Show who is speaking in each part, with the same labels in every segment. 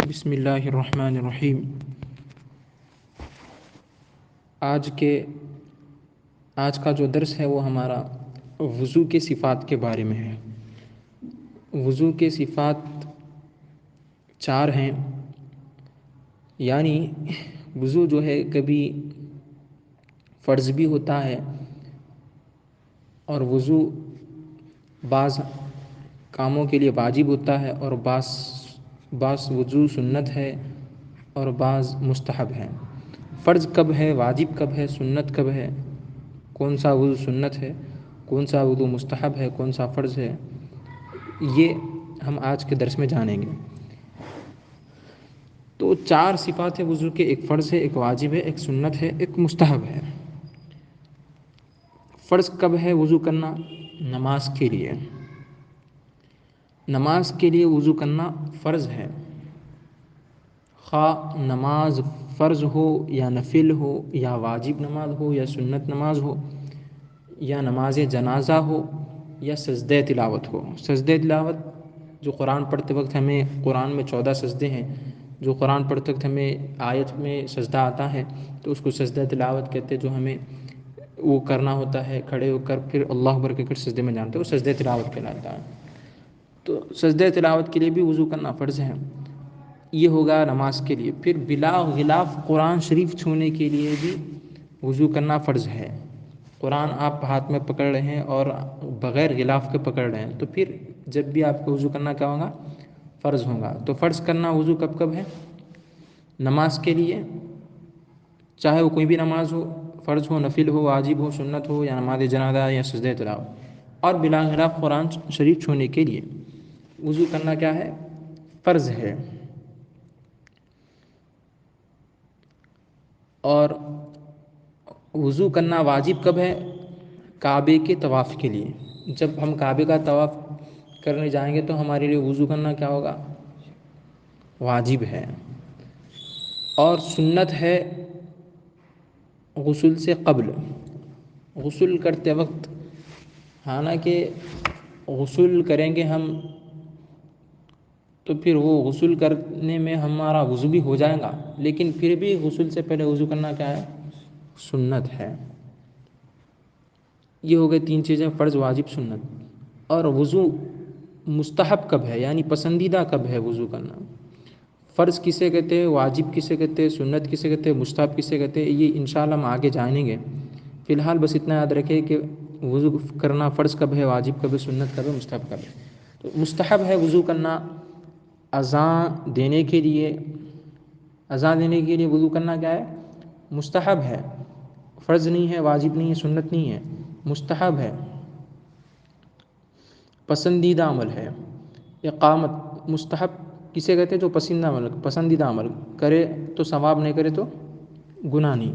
Speaker 1: بسم اللہ الرحمن الرحیم۔ آج کا جو درس ہے وہ ہمارا وضو کے صفات کے بارے میں ہے۔ وضو کے صفات 4 ہیں، یعنی وضو جو ہے کبھی فرض بھی ہوتا ہے، اور وضو بعض کاموں کے لیے واجب ہوتا ہے، اور بعض وضو سنت ہے اور بعض مستحب ہے۔ فرض کب ہے، واجب کب ہے، سنت کب ہے، کون سا وضو سنت ہے، کون سا وضو مستحب ہے، کون سا فرض ہے، یہ ہم آج کے درس میں جانیں گے۔ تو 4 صفات ہیں وضو کے، ایک فرض ہے، ایک واجب ہے، ایک سنت ہے، ایک مستحب ہے۔ فرض کب ہے وضو کرنا؟ نماز کے لیے۔ نماز کے لیے وضو کرنا فرض ہے، خواہ نماز فرض ہو یا نفل ہو، یا واجب نماز ہو یا سنت نماز ہو، یا نماز جنازہ ہو، یا سجدہ تلاوت ہو۔ سجدہ تلاوت جو قرآن پڑھتے وقت ہمیں، قرآن میں 14 سجدے ہیں، جو قرآن پڑھتے وقت ہمیں آیت میں سجدہ آتا ہے تو اس کو سجدہ تلاوت کہتے ہیں، جو ہمیں وہ کرنا ہوتا ہے کھڑے ہو کر، پھر اللہ اکبر کہہ کر سجدے میں جانتے ہیں، وہ سجدہ تلاوت کہلاتا ہے۔ تو سجدہ تلاوت کے لیے بھی وضو کرنا فرض ہے، یہ ہوگا نماز کے لیے۔ پھر بلا غلاف قرآن شریف چھونے کے لیے بھی وضو کرنا فرض ہے۔ قرآن آپ ہاتھ میں پکڑ رہے ہیں اور بغیر غلاف کے پکڑ رہے ہیں، تو پھر جب بھی آپ کو وضو کرنا کیا ہوگا؟ فرض ہوگا۔ تو فرض کرنا وضو کب کب ہے؟ نماز کے لیے، چاہے وہ کوئی بھی نماز ہو، فرض ہو، نفل ہو، واجب ہو، سنت ہو، یا نماز جنازہ یا سجدہ تلاوت۔ اور بلا غلاف قرآن شریف چھونے کے لیے وضو کرنا کیا ہے؟ فرض ہے۔ اور وضو کرنا واجب کب ہے؟ کعبے کے طواف کے لیے۔ جب ہم کعبے کا طواف کرنے جائیں گے تو ہمارے لیے وضو کرنا کیا ہوگا؟ واجب ہے۔ اور سنت ہے غسل سے قبل۔ غسل کرتے وقت، حالانکہ غسل کریں گے ہم تو پھر وہ غسل کرنے میں ہمارا وضو بھی ہو جائے گا، لیکن پھر بھی غسل سے پہلے وضو کرنا کیا ہے؟ سنت ہے۔ یہ ہو گئے 3 چیزیں، فرض، واجب، سنت۔ اور وضو مستحب کب ہے، یعنی پسندیدہ کب ہے وضو کرنا؟ فرض کسے کہتے ہیں، واجب کسے کہتے ہیں، سنت کسے کہتے ہیں، مستحب کسے کہتے ہیں، یہ انشاءاللہ ہم آگے جانیں گے۔ فی الحال بس اتنا یاد رکھیں کہ وضو کرنا فرض کب ہے، واجب کب ہے، سنت کب ہے، مستحب کب ہے۔ تو مستحب ہے وضو کرنا اذان دینے کے لیے۔ اذان دینے کے لیے وضو کرنا کیا ہے؟ مستحب ہے، فرض نہیں ہے، واجب نہیں ہے، سنت نہیں ہے، مستحب ہے، پسندیدہ عمل ہے۔ اقامت، مستحب کسے کہتے ہیں؟ جو پسندیدہ عمل کرے تو ثواب، نہیں کرے تو گناہ نہیں۔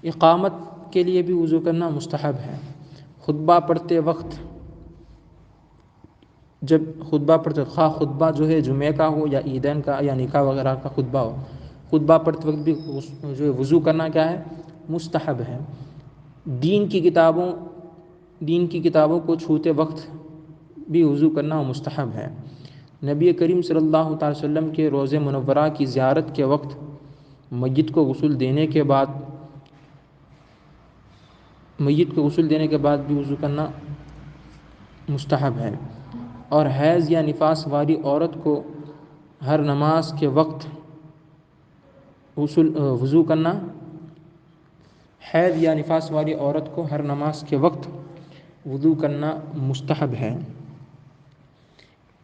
Speaker 1: اقامت کے لیے بھی وضو کرنا مستحب ہے۔ خطبہ پڑھتے وقت، جب خطبہ پڑھتے، خواہ خطبہ جو ہے جمعہ کا ہو یا عیدین کا یا نکاح وغیرہ کا خطبہ ہو، خطبہ پڑھتے وقت بھی جو ہے وضو کرنا کیا ہے؟ مستحب ہے۔ دین کی کتابوں کو چھوتے وقت بھی وضو کرنا مستحب ہے۔ نبی کریم صلی اللہ تعالی وسلم کے روضہ منورہ کی زیارت کے وقت میت کو غسل دینے کے بعد بھی وضو کرنا مستحب ہے۔ اور حیض یا نفاس والی عورت کو ہر نماز کے وقت وضو کرنا، حیض یا نفاس والی عورت کو ہر نماز کے وقت وضو کرنا مستحب ہے۔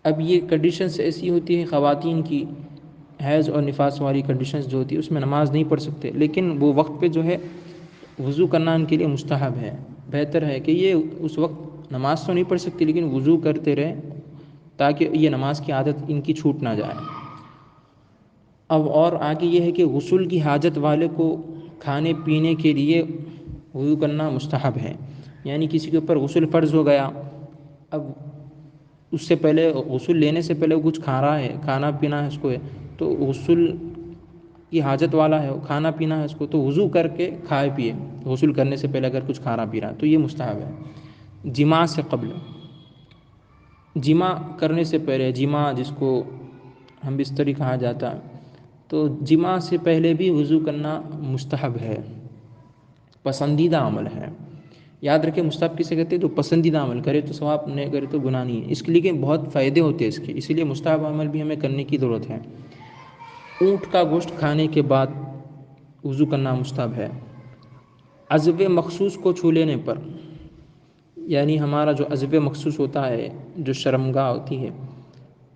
Speaker 1: اب یہ کنڈیشنز ایسی ہوتی ہیں خواتین کی، حیض اور نفاس والی کنڈیشنز جو ہوتی ہے اس میں نماز نہیں پڑھ سکتے، لیکن وہ وقت پہ جو ہے وضو کرنا ان کے لیے مستحب ہے۔ بہتر ہے کہ یہ اس وقت نماز تو نہیں پڑھ سکتی لیکن وضو کرتے رہیں تاکہ یہ نماز کی عادت ان کی چھوٹ نہ جائے۔ اب اور آگے یہ ہے کہ غسل کی حاجت والے کو کھانے پینے کے لیے وضو کرنا مستحب ہے، یعنی کسی کے اوپر غسل فرض ہو گیا، اب اس سے پہلے، غسل لینے سے پہلے وہ کچھ کھا رہا ہے، کھانا پینا ہے اس کو، تو غسل کی حاجت والا ہے، کھانا پینا ہے اس کو، تو وضو کر کے کھائے پیے غسل کرنے سے پہلے اگر کچھ کھا رہا پی رہا تو یہ مستحب ہے۔ جماع سے قبل، جماع کرنے سے پہلے، جماع جس کو ہم بستری کہا جاتا ہے، تو جماع سے پہلے بھی وضو کرنا مستحب ہے، پسندیدہ عمل ہے۔ یاد رکھیں مستحب کسے کہتے ہیں؟ تو پسندیدہ عمل، کرے تو ثواب، نہیں کرے تو گناہ نہیں ہے، اس کے لیے بہت فائدے ہوتے ہیں اس کے، اسی لیے مستحب عمل بھی ہمیں کرنے کی ضرورت ہے۔ اونٹ کا گوشت کھانے کے بعد وضو کرنا مستحب ہے۔ عضو مخصوص کو چھو لینے پر، یعنی ہمارا جو عضو مخصوص ہوتا ہے، جو شرمگاہ ہوتی ہے،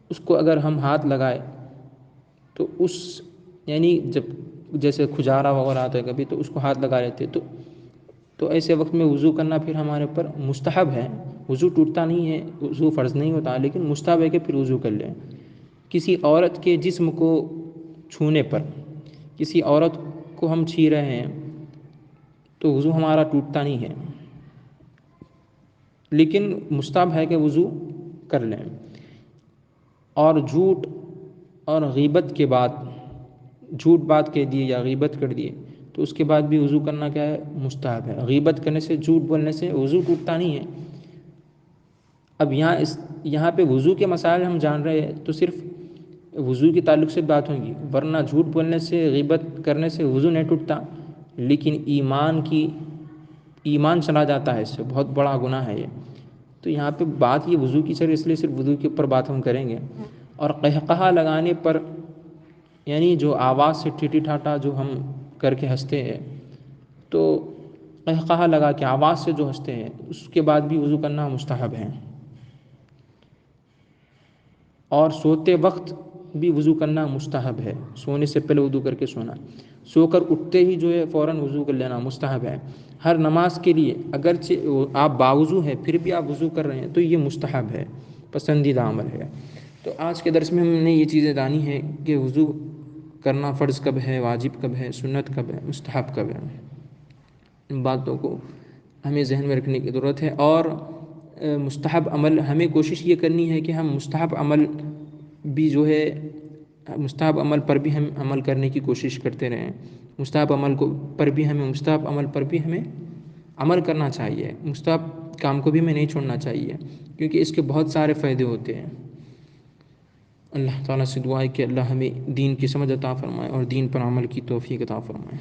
Speaker 1: اس کو اگر ہم ہاتھ لگائے تو یعنی جب جیسے کھجارا وغیرہ آتا ہے کبھی تو اس کو ہاتھ لگا لیتے، تو ایسے وقت میں وضو کرنا پھر ہمارے اوپر مستحب ہے۔ وضو ٹوٹتا نہیں ہے، وضو فرض نہیں ہوتا، لیکن مستحب ہے کہ پھر وضو کر لیں۔ کسی عورت کے جسم کو چھونے پر، کسی عورت کو ہم چھو رہے ہیں تو وضو ہمارا ٹوٹتا نہیں ہے، لیکن مستحب ہے کہ وضو کر لیں۔ اور جھوٹ اور غیبت کے بعد، جھوٹ بات کہہ دیے یا غیبت کر دیے تو اس کے بعد بھی وضو کرنا کیا ہے؟ مستحب ہے۔ غیبت کرنے سے، جھوٹ بولنے سے وضو ٹوٹتا نہیں ہے۔ اب یہاں پہ وضو کے مسائل ہم جان رہے ہیں تو صرف وضو کے تعلق سے بات ہوگی، ورنہ جھوٹ بولنے سے، غیبت کرنے سے وضو نہیں ٹوٹتا، لیکن ایمان چلا جاتا ہے، اس سے بہت بڑا گناہ ہے یہ۔ تو یہاں پہ بات یہ وضو کی چل، اس لیے صرف وضو کے اوپر بات ہم کریں گے۔ اور قہقہا لگانے پر، یعنی جو آواز سے ٹھیٹھی ٹھاٹا جو ہم کر کے ہنستے ہیں، تو قہقہا لگا کے آواز سے جو ہنستے ہیں اس کے بعد بھی وضو کرنا مستحب ہے۔ اور سوتے وقت بھی وضو کرنا مستحب ہے، سونے سے پہلے وضو کر کے سونا، سو کر اٹھتے ہی جو ہے فوراً وضو کر لینا مستحب ہے۔ ہر نماز کے لیے اگرچہ آپ باوضو ہیں پھر بھی آپ وضو کر رہے ہیں تو یہ مستحب ہے، پسندیدہ عمل ہے۔ تو آج کے درس میں ہم نے یہ چیزیں جانی ہیں کہ وضو کرنا فرض کب ہے، واجب کب ہے، سنت کب ہے، مستحب کب ہے۔ ان باتوں کو ہمیں ذہن میں رکھنے کی ضرورت ہے۔ اور مستحب عمل ہمیں کوشش یہ کرنی ہے کہ ہم مستحب عمل بھی جو ہے، مستحب عمل پر بھی ہم عمل کرنے کی کوشش کرتے رہیں، مستحب عمل پر بھی ہمیں عمل کرنا چاہیے، مستحب کام کو بھی ہمیں نہیں چھوڑنا چاہیے، کیونکہ اس کے بہت سارے فائدے ہوتے ہیں۔ اللہ تعالیٰ سے دعا ہے کہ اللہ ہمیں دین کی سمجھ عطا فرمائے اور دین پر عمل کی توفیق عطا فرمائے۔